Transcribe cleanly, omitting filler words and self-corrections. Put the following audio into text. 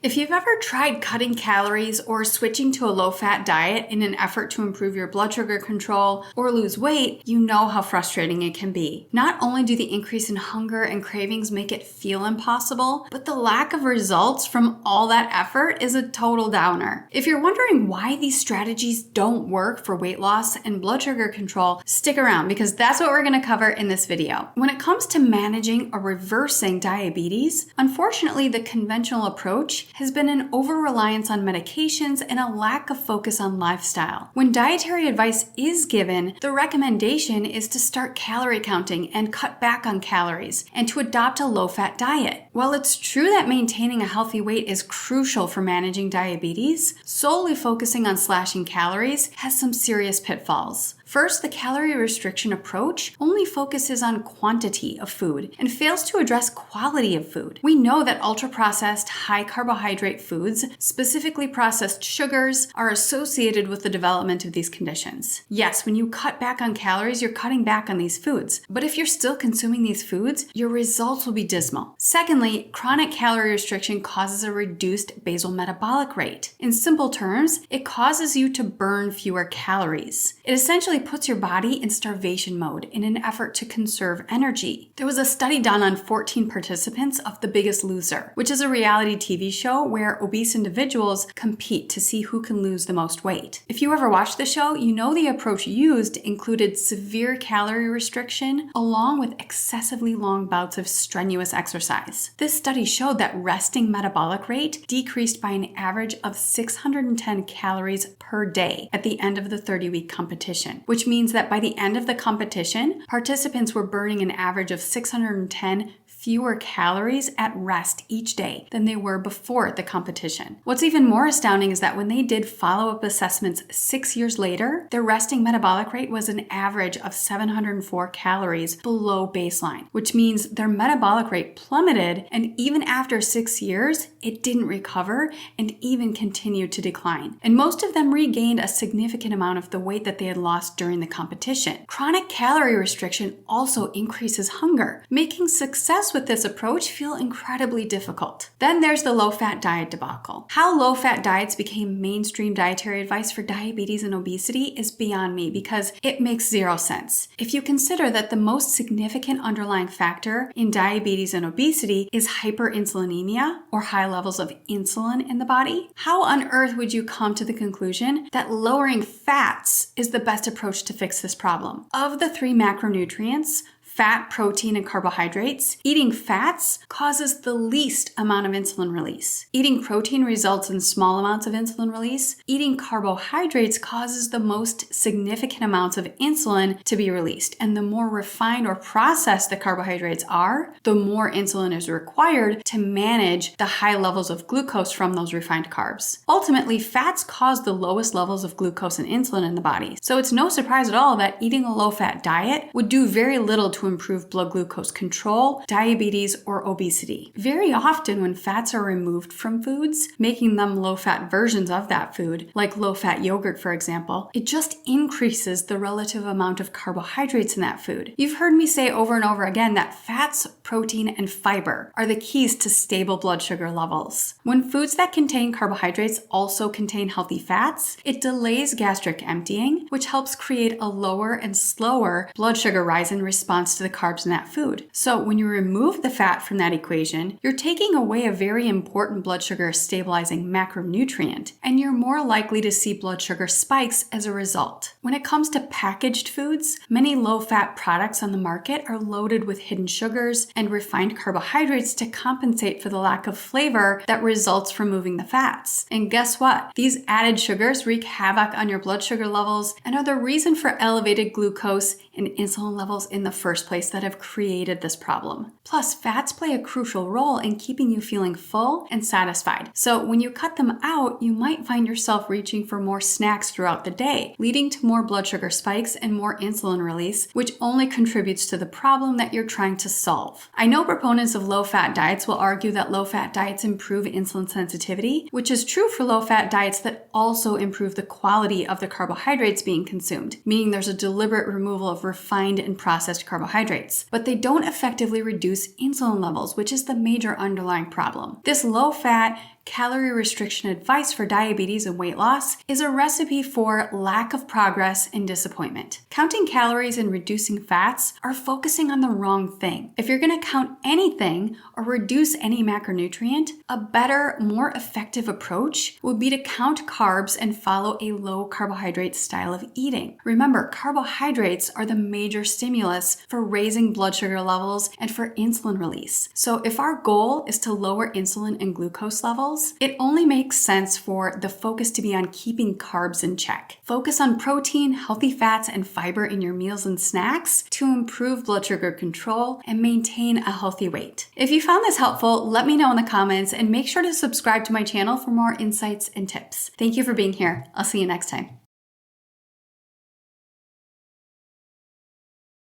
If you've ever tried cutting calories or switching to a low-fat diet in an effort to improve your blood sugar control or lose weight, you know how frustrating it can be. Not only do the increase in hunger and cravings make it feel impossible, but the lack of results from all that effort is a total downer. If you're wondering why these strategies don't work for weight loss and blood sugar control, stick around because that's what we're going to cover in this video. When it comes to managing or reversing diabetes, unfortunately, the conventional approach has been an over-reliance on medications and a lack of focus on lifestyle. When dietary advice is given, the recommendation is to start calorie counting and cut back on calories and to adopt a low-fat diet. While it's true that maintaining a healthy weight is crucial for managing diabetes, solely focusing on slashing calories has some serious pitfalls. First, the calorie restriction approach only focuses on quantity of food and fails to address quality of food. We know that ultra-processed, high-carbohydrate foods, specifically processed sugars, are associated with the development of these conditions. Yes, when you cut back on calories, you're cutting back on these foods. But if you're still consuming these foods, your results will be dismal. Secondly, chronic calorie restriction causes a reduced basal metabolic rate. In simple terms, it causes you to burn fewer calories. It essentially puts your body in starvation mode in an effort to conserve energy. There was a study done on 14 participants of The Biggest Loser, which is a reality TV show where obese individuals compete to see who can lose the most weight. If you ever watched the show, you know the approach used included severe calorie restriction along with excessively long bouts of strenuous exercise. This study showed that resting metabolic rate decreased by an average of 610 calories per day at the end of the 30-week competition, which means that by the end of the competition, participants were burning an average of 610 fewer calories at rest each day than they were before the competition. What's even more astounding is that when they did follow-up assessments 6 years later, their resting metabolic rate was an average of 704 calories below baseline, which means their metabolic rate plummeted, and even after 6 years, it didn't recover and even continued to decline. And most of them regained a significant amount of the weight that they had lost during the competition. Chronic calorie restriction also increases hunger, making success with this approach feel incredibly difficult. Then there's the low-fat diet debacle. How low-fat diets became mainstream dietary advice for diabetes and obesity is beyond me because it makes zero sense. If you consider that the most significant underlying factor in diabetes and obesity is hyperinsulinemia or high levels of insulin in the body, how on earth would you come to the conclusion that lowering fats is the best approach to fix this problem? Of the three macronutrients, fat, protein, and carbohydrates, eating fats causes the least amount of insulin release. Eating protein results in small amounts of insulin release. Eating carbohydrates causes the most significant amounts of insulin to be released. And the more refined or processed the carbohydrates are, the more insulin is required to manage the high levels of glucose from those refined carbs. Ultimately, fats cause the lowest levels of glucose and insulin in the body. So it's no surprise at all that eating a low-fat diet would do very little to improve blood glucose control, diabetes, or obesity. Very often when fats are removed from foods, making them low-fat versions of that food, like low-fat yogurt for example, it just increases the relative amount of carbohydrates in that food. You've heard me say over and over again that fats, protein, and fiber are the keys to stable blood sugar levels. When foods that contain carbohydrates also contain healthy fats, it delays gastric emptying, which helps create a lower and slower blood sugar rise in response to the carbs in that food. So when you remove the fat from that equation, you're taking away a very important blood sugar stabilizing macronutrient, and you're more likely to see blood sugar spikes as a result. When it comes to packaged foods, many low-fat products on the market are loaded with hidden sugars and refined carbohydrates to compensate for the lack of flavor that results from removing the fats. And guess what? These added sugars wreak havoc on your blood sugar levels and are the reason for elevated glucose and insulin levels in the first place that have created this problem. Plus, fats play a crucial role in keeping you feeling full and satisfied. So when you cut them out, you might find yourself reaching for more snacks throughout the day, leading to more blood sugar spikes and more insulin release, which only contributes to the problem that you're trying to solve. I know proponents of low-fat diets will argue that low-fat diets improve insulin sensitivity, which is true for low-fat diets that also improve the quality of the carbohydrates being consumed, meaning there's a deliberate removal of refined and processed carbohydrates. But they don't effectively reduce insulin levels, which is the major underlying problem. This low-fat, calorie restriction advice for diabetes and weight loss is a recipe for lack of progress and disappointment. Counting calories and reducing fats are focusing on the wrong thing. If you're going to count anything or reduce any macronutrient, a better, more effective approach would be to count carbs and follow a low carbohydrate style of eating. Remember, carbohydrates are the major stimulus for raising blood sugar levels and for insulin release. So if our goal is to lower insulin and glucose levels, it only makes sense for the focus to be on keeping carbs in check. Focus on protein, healthy fats, and fiber in your meals and snacks to improve blood sugar control and maintain a healthy weight. If you found this helpful, let me know in the comments and make sure to subscribe to my channel for more insights and tips. Thank you for being here. I'll see you next time.